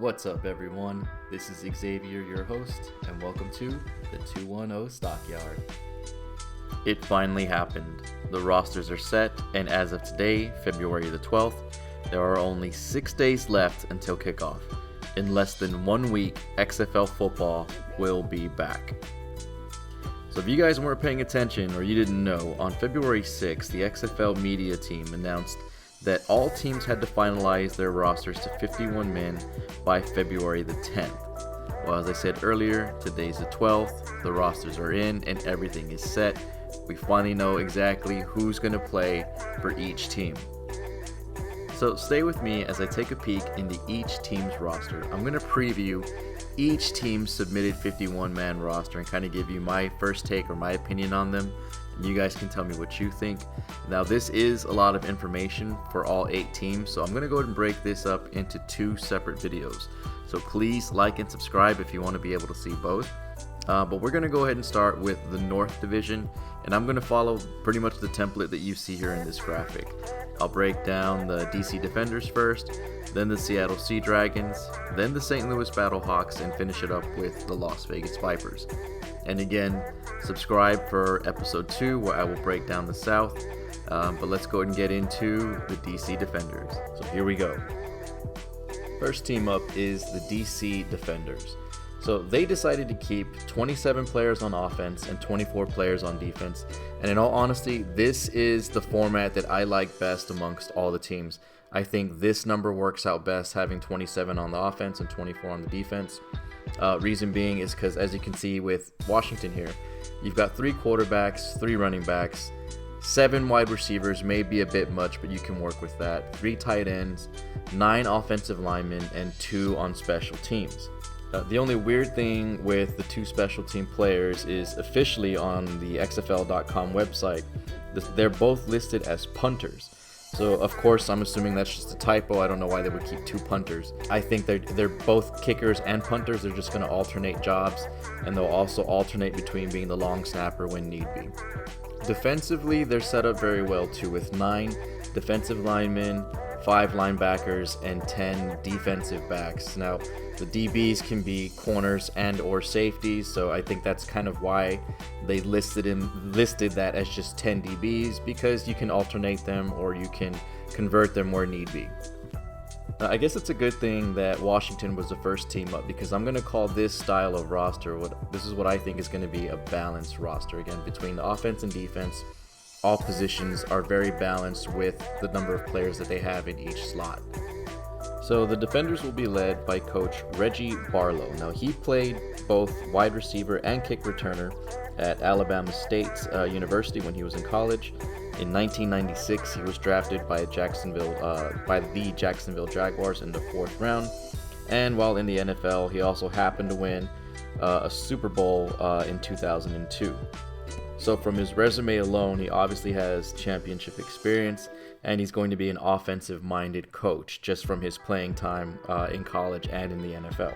What's up, everyone? This is Xavier, your host, and welcome to the 210 Stockyard. It finally happened. The rosters are set, and as of today, February the 12th, there are only 6 days left until kickoff. In less than 1 week, XFL football will be back. So if you guys weren't paying attention or you didn't know, on February 6th, the XFL media team announced that all teams had to finalize their rosters to 51 men by February the 10th. Well, as I said earlier, today's the 12th, the rosters are in and everything is set. We finally know exactly who's going to play for each team. So stay with me as I take a peek into each team's roster. I'm going to preview each team's submitted 51-man roster and kind of give you my first take or my opinion on them. And you guys can tell me what you think. Now, this is a lot of information for all 8 teams, so I'm going to go ahead and break this up into 2 separate videos. So please like and subscribe if you want to be able to see both. But we're going to go ahead and start with the North Division, and I'm going to follow pretty much the template that you see here in this graphic. I'll break down the DC Defenders first, then the Seattle Sea Dragons, then the St. Louis Battlehawks, and finish it up with the Las Vegas Vipers. And again, subscribe for episode 2 where I will break down the South. But let's go ahead and get into the DC Defenders. So here we go. First team up is the DC Defenders. So they decided to keep 27 players on offense and 24 players on defense. And in all honesty, this is the format that I like best amongst all the teams. I think this number works out best, having 27 on the offense and 24 on the defense. Reason being is because, as you can see with Washington here, you've got 3 quarterbacks, 3 running backs, 7 wide receivers, may be a bit much, but you can work with that. 3 tight ends, 9 offensive linemen, and 2 on special teams. The only weird thing with the 2 special team players is officially on the XFL.com website, they're both listed as punters. So of course I'm assuming that's just a typo. I don't know why they would keep 2 punters. I think they're both kickers and punters. They're just going to alternate jobs, and they'll also alternate between being the long snapper when need be. Defensively, they're set up very well too, with 9 defensive linemen, 5 linebackers, and 10 defensive backs. Now, the DBs can be corners and or safeties, so I think that's kind of why they listed that as just 10 DBs, because you can alternate them or you can convert them where need be. I guess it's a good thing that Washington was the first team up, because I'm going to call this style of roster, this is what I think is going to be a balanced roster. Again, between the offense and defense, all positions are very balanced with the number of players that they have in each slot. So the Defenders will be led by Coach Reggie Barlow. Now, he played both wide receiver and kick returner at Alabama State University when he was in college. In 1996, he was drafted by the Jacksonville Jaguars in the 4th round. And while in the NFL, he also happened to win a Super Bowl in 2002. So from his resume alone, he obviously has championship experience, and he's going to be an offensive-minded coach just from his playing time in college and in the NFL.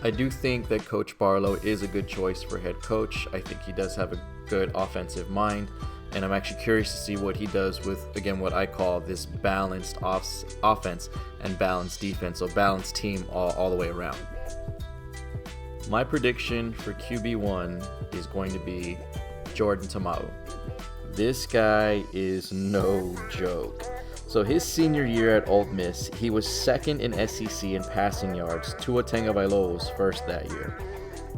I do think that Coach Barlow is a good choice for head coach. I think he does have a good offensive mind, and I'm actually curious to see what he does with, again, what I call this balanced offense and balanced defense, so balanced team all the way around. My prediction for QB1 is going to be Jordan Ta'amu. This guy is no joke. So his senior year at Ole Miss, he was 2nd in SEC in passing yards. Tua Tagovailoa was 1st that year.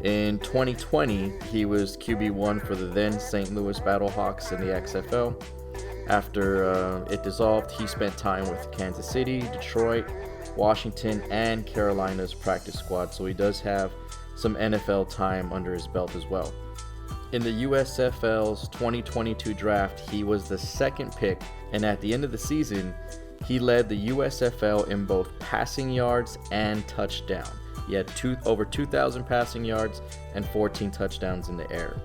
In 2020, he was QB1 for the then St. Louis Battlehawks in the XFL. After it dissolved, he spent time with Kansas City, Detroit, Washington, and Carolina's practice squad, so he does have some NFL time under his belt as well. In the USFL's 2022 draft, he was the 2nd pick, and at the end of the season, he led the USFL in both passing yards and touchdown. He had over 2,000 passing yards and 14 touchdowns in the air.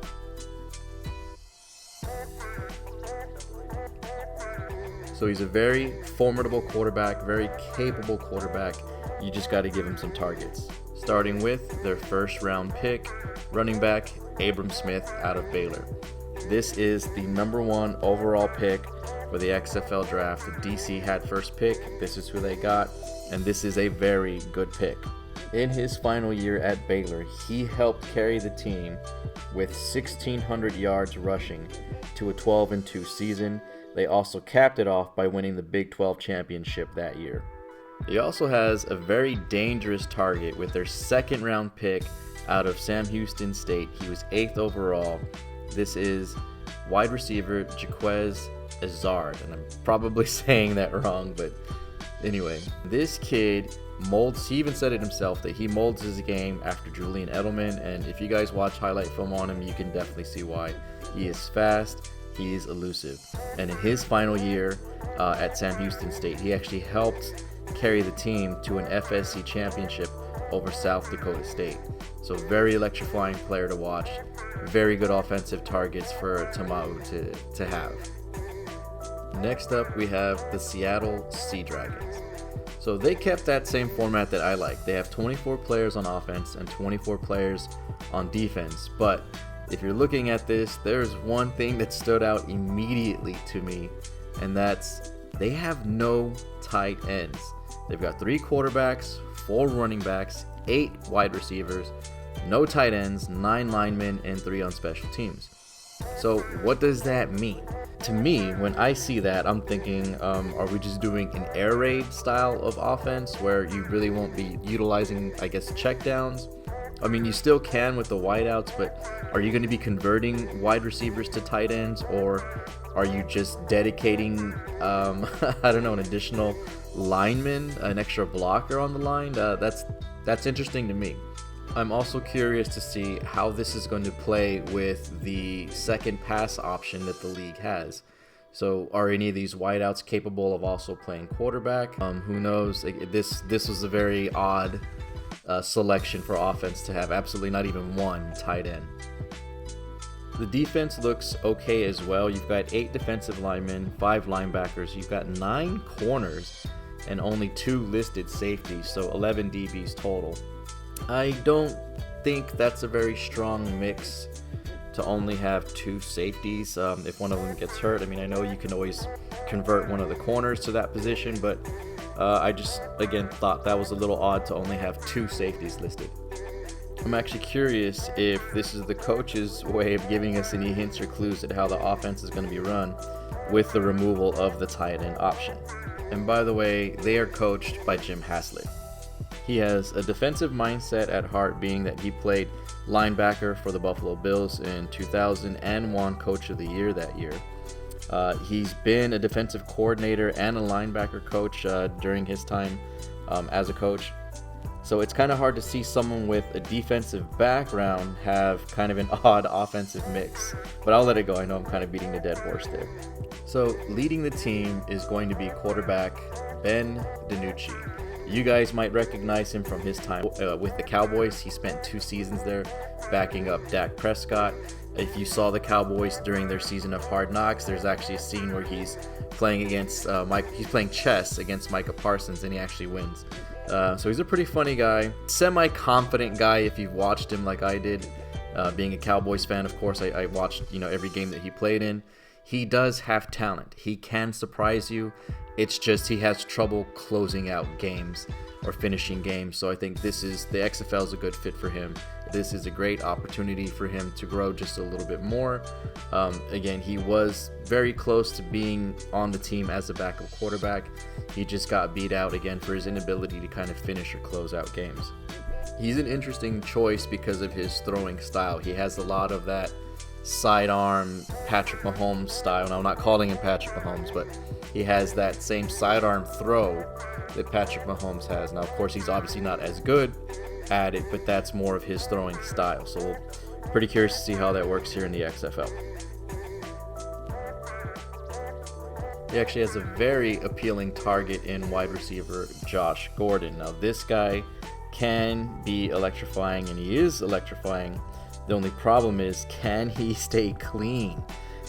So he's a very formidable quarterback, very capable quarterback. You just got to give him some targets. Starting with their 1st round pick, running back Abram Smith out of Baylor. This is the number 1 overall pick for for the XFL draft. DC had first pick. This is who they got, and this is a very good pick. In his final year at Baylor, he helped carry the team with 1,600 yards rushing to a 12-2 season. They also capped it off by winning the Big 12 championship that year. He also has a very dangerous target with their second round pick out of Sam Houston State. He was 8th overall. This is wide receiver Jaquez Azard, and I'm probably saying that wrong, but anyway, this kid he even said it himself that he molds his game after Julian Edelman, and if you guys watch highlight film on him, you can definitely see why. He is fast, he is elusive, and in his final year at Sam Houston State, he actually helped carry the team to an FSC championship over South Dakota State. So very electrifying player to watch, very good offensive targets for Tamau to have. Next up, we have the Seattle Sea Dragons. So they kept that same format that I like. They have 24 players on offense and 24 players on defense. But if you're looking at this, there's one thing that stood out immediately to me, and that's they have no tight ends. They've got 3 quarterbacks, 4 running backs, 8 wide receivers, no tight ends, 9 linemen, and 3 on special teams. So what does that mean? To me, when I see that, I'm thinking, are we just doing an air raid style of offense where you really won't be utilizing, I guess, checkdowns? I mean, you still can with the wideouts, but are you going to be converting wide receivers to tight ends, or are you just dedicating, I don't know, an additional lineman, an extra blocker on the line? That's interesting to me. I'm also curious to see how this is going to play with the second pass option that the league has. So are any of these wideouts capable of also playing quarterback? Who knows? This was a very odd selection for offense to have absolutely not even one tight end. The defense looks okay as well. You've got 8 defensive linemen, 5 linebackers. You've got 9 corners and only 2 listed safeties, so 11 DBs total. I don't think that's a very strong mix to only have 2 safeties. If one of them gets hurt, I mean, I know you can always convert one of the corners to that position, but I just, again, thought that was a little odd to only have 2 safeties listed. I'm actually curious if this is the coach's way of giving us any hints or clues at how the offense is going to be run with the removal of the tight end option. And by the way, they are coached by Jim Haslett. He has a defensive mindset at heart, being that he played linebacker for the Buffalo Bills in 2000 and won Coach of the Year that year. He's been a defensive coordinator and a linebacker coach during his time as a coach. So it's kind of hard to see someone with a defensive background have kind of an odd offensive mix. But I'll let it go. I know I'm kind of beating the dead horse there. So leading the team is going to be quarterback Ben DiNucci. You guys might recognize him from his time with the Cowboys. He spent 2 seasons there backing up Dak Prescott. If you saw the Cowboys during their season of Hard Knocks, there's actually a scene where he's playing against he's playing chess against Micah Parsons, and he actually wins. So he's a pretty funny guy, semi-confident guy if you've watched him like I did. Being a Cowboys fan, of course, I watched every game that he played in. He does have talent. He can surprise you. It's just he has trouble closing out games or finishing games. So I think the XFL is a good fit for him. This is a great opportunity for him to grow just a little bit more. Again, he was very close to being on the team as a backup quarterback. He just got beat out again for his inability to kind of finish or close out games. He's an interesting choice because of his throwing style. He has a lot of that sidearm Patrick Mahomes style. Now, I'm not calling him Patrick Mahomes, but he has that same sidearm throw that Patrick Mahomes has. Now, of course, he's obviously not as good at it, but that's more of his throwing style. So we're pretty curious to see how that works here in the XFL. He actually has a very appealing target in wide receiver Josh Gordon. Now, this guy can be electrifying, and he is electrifying. The only problem is, can he stay clean?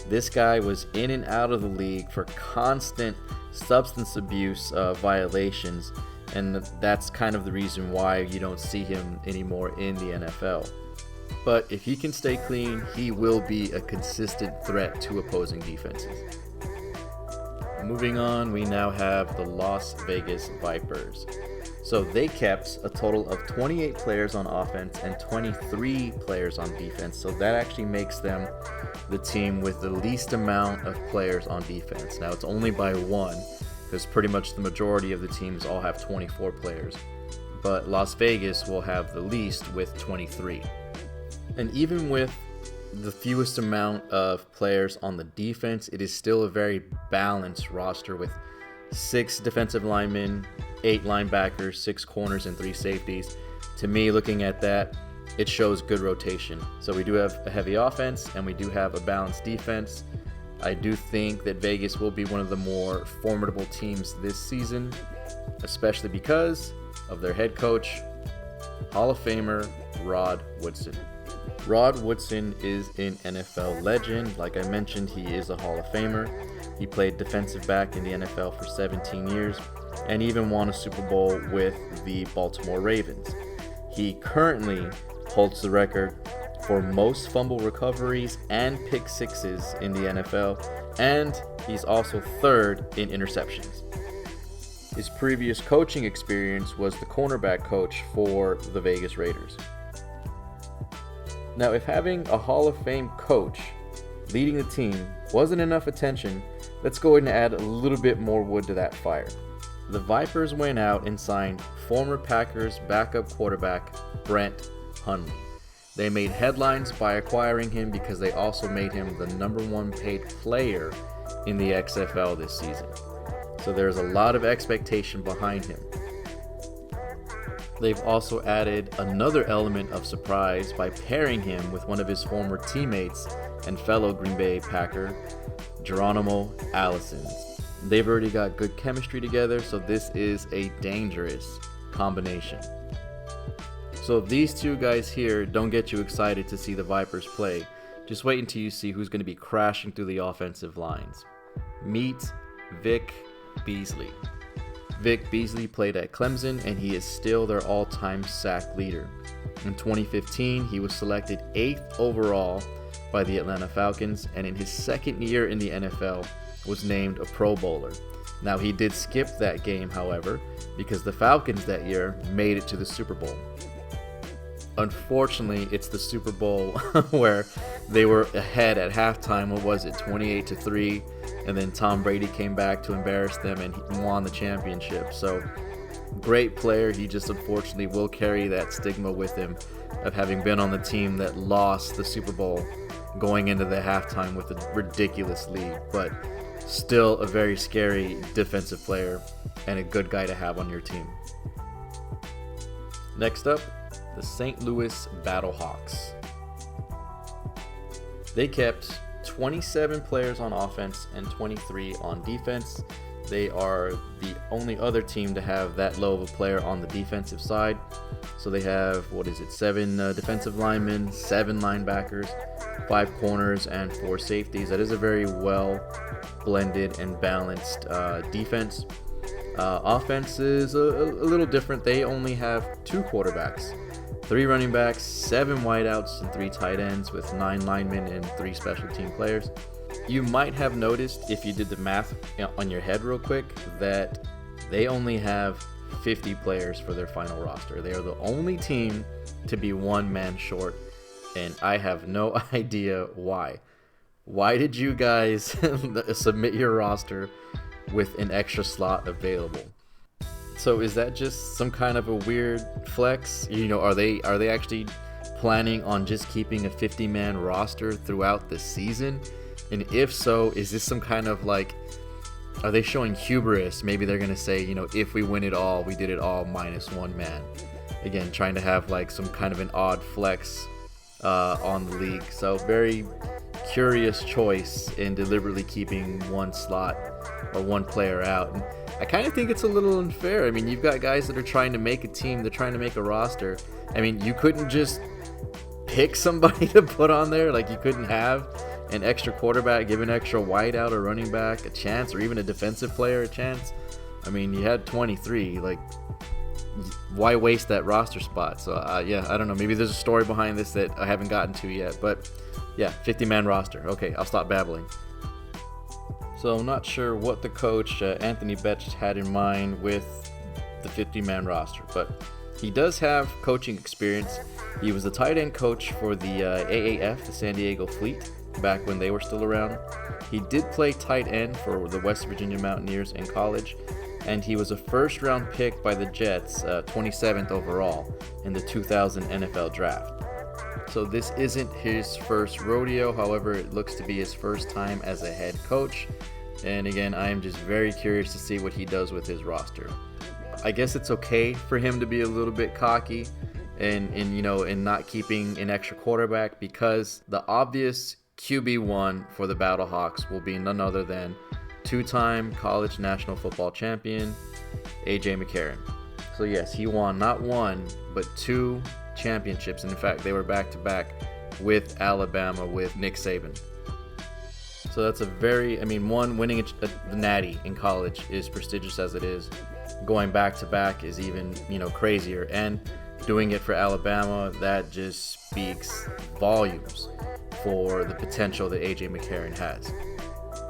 This guy was in and out of the league for constant substance abuse violations, and that's kind of the reason why you don't see him anymore in the NFL. But if he can stay clean, he will be a consistent threat to opposing defenses. Moving on, we now have the Las Vegas Vipers. So they kept a total of 28 players on offense and 23 players on defense. So that actually makes them the team with the least amount of players on defense. Now it's only by one, because pretty much the majority of the teams all have 24 players. But Las Vegas will have the least with 23. And even with the fewest amount of players on the defense, it is still a very balanced roster with 6 defensive linemen, 8 linebackers, 6 corners, and 3 safeties. To me, looking at that, it shows good rotation. So we do have a heavy offense and we do have a balanced defense. I do think that Vegas will be one of the more formidable teams this season, especially because of their head coach, Hall of Famer Rod Woodson. Rod Woodson is an NFL legend. Like I mentioned, he is a Hall of Famer. He played defensive back in the NFL for 17 years and even won a Super Bowl with the Baltimore Ravens. He currently holds the record for most fumble recoveries and pick sixes in the NFL, and he's also third in interceptions. His previous coaching experience was the cornerback coach for the Vegas Raiders. Now, if having a Hall of Fame coach leading the team wasn't enough attention, let's go ahead and add a little bit more wood to that fire. The Vipers went out and signed former Packers backup quarterback Brent Hundley. They made headlines by acquiring him because they also made him the #1 paid player in the XFL this season. So there's a lot of expectation behind him. They've also added another element of surprise by pairing him with one of his former teammates and fellow Green Bay Packer, Geronimo Allison. They've already got good chemistry together, so this is a dangerous combination. So if these two guys here don't get you excited to see the Vipers play, just wait until you see who's going to be crashing through the offensive lines. Meet Vic Beasley. Vic Beasley played at Clemson, and he is still their all-time sack leader. In 2015, he was selected 8th overall by the Atlanta Falcons, and in his second year in the NFL, was named a Pro Bowler. Now, he did skip that game, however, because the Falcons that year made it to the Super Bowl. Unfortunately, it's the Super Bowl where they were ahead at halftime. What was it, 28-3? And then Tom Brady came back to embarrass them and he won the championship. So, great player. He just unfortunately will carry that stigma with him of having been on the team that lost the Super Bowl going into the halftime with a ridiculous lead. But still a very scary defensive player and a good guy to have on your team. Next up, the St. Louis Battlehawks. They kept 27 players on offense and 23 on defense. They are the only other team to have that low of a player on the defensive side. So they have, 7 defensive linemen, 7 linebackers, 5 corners, and 4 safeties. That is a very well blended and balanced defense. Offense is a little different. They only have 2 quarterbacks, 3 running backs, 7 wideouts, and 3 tight ends with 9 linemen and 3 special team players. You might have noticed, if you did the math on your head real quick, that they only have 50 players for their final roster. They are the only team to be 1 man short, and I have no idea why. Why did you guys submit your roster with an extra slot available? So is that just some kind of a weird flex? Are they actually planning on just keeping a 50-man roster throughout the season? And if so, is this some kind of are they showing hubris? Maybe they're going to say, if we win it all, we did it all minus 1 man. Again, trying to have some kind of an odd flex on the league. So very curious choice in deliberately keeping 1 slot or 1 player out. And I kind of think it's a little unfair. I mean, you've got guys that are trying to make a team. They're trying to make a roster. I mean, you couldn't just pick somebody to put on there. You couldn't have an extra quarterback, give an extra wideout or running back a chance, or even a defensive player a chance. I mean, you had 23. Why waste that roster spot? So, I don't know. Maybe there's a story behind this that I haven't gotten to yet. But, 50-man roster. Okay, I'll stop babbling. So I'm not sure what the coach, Anthony Betch, had in mind with the 50-man roster, but he does have coaching experience. He was the tight end coach for the AAF, the San Diego Fleet, back when they were still around. He did play tight end for the West Virginia Mountaineers in college, and he was a first-round pick by the Jets, 27th overall in the 2000 NFL Draft. So this isn't his first rodeo, however, it looks to be his first time as a head coach. And again, I am just very curious to see what he does with his roster. I guess it's okay for him to be a little bit cocky and not keeping an extra quarterback, because the obvious QB1 for the Battlehawks will be none other than two-time college national football champion A.J. McCarron. So yes, he won not one, but two championships. And in fact, they were back-to-back with Alabama with Nick Saban. So that's winning a natty in college is prestigious as it is. Going back-to-back is even, crazier. And doing it for Alabama, that just speaks volumes for the potential that A.J. McCarron has.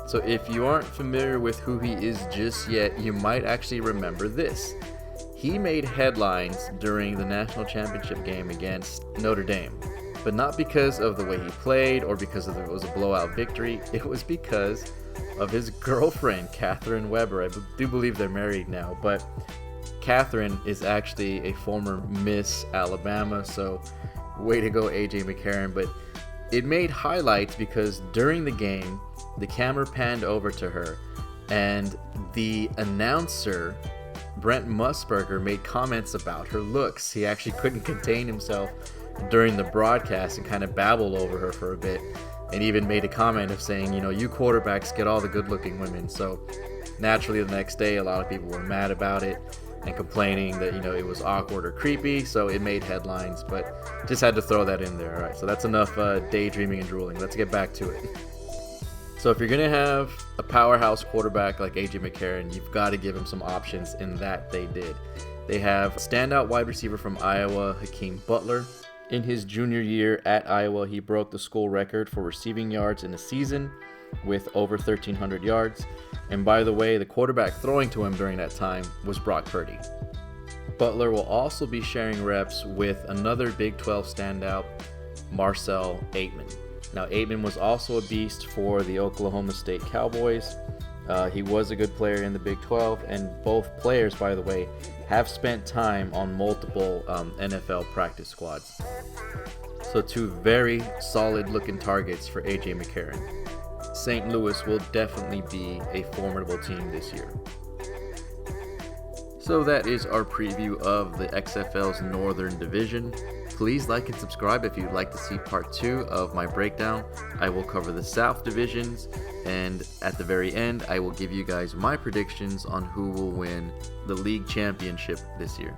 So if you aren't familiar with who he is just yet, you might actually remember this. He made headlines during the national championship game against Notre Dame, but not because of the way he played or because it was a blowout victory. It was because of his girlfriend, Catherine Weber. I do believe they're married now, but Catherine is actually a former Miss Alabama, so way to go, A.J. McCarron. But it made highlights because during the game, the camera panned over to her, and the announcer, Brent Musburger, made comments about her looks. He actually couldn't contain himself during the broadcast and kind of babbled over her for a bit, and even made a comment of saying, you quarterbacks get all the good-looking women. So naturally, the next day, a lot of people were mad about it and complaining that, it was awkward or creepy, so it made headlines, but just had to throw that in there. All right, so that's enough daydreaming and drooling. Let's get back to it. So if you're going to have a powerhouse quarterback like A.J. McCarron, you've got to give him some options, and that they did. They have standout wide receiver from Iowa, Hakeem Butler. In his junior year at Iowa, he broke the school record for receiving yards in a season with over 1,300 yards. And by the way, the quarterback throwing to him during that time was Brock Purdy. Butler will also be sharing reps with another Big 12 standout, Marcel Aitman. Now, Aitman was also a beast for the Oklahoma State Cowboys. He was a good player in the Big 12, and both players, by the way, have spent time on multiple NFL practice squads. So two very solid-looking targets for A.J. McCarron. St. Louis will definitely be a formidable team this year. So that is our preview of the XFL's Northern Division. Please like and subscribe if you'd like to see part 2 of my breakdown. I will cover the South Divisions, and at the very end, I will give you guys my predictions on who will win the league championship this year.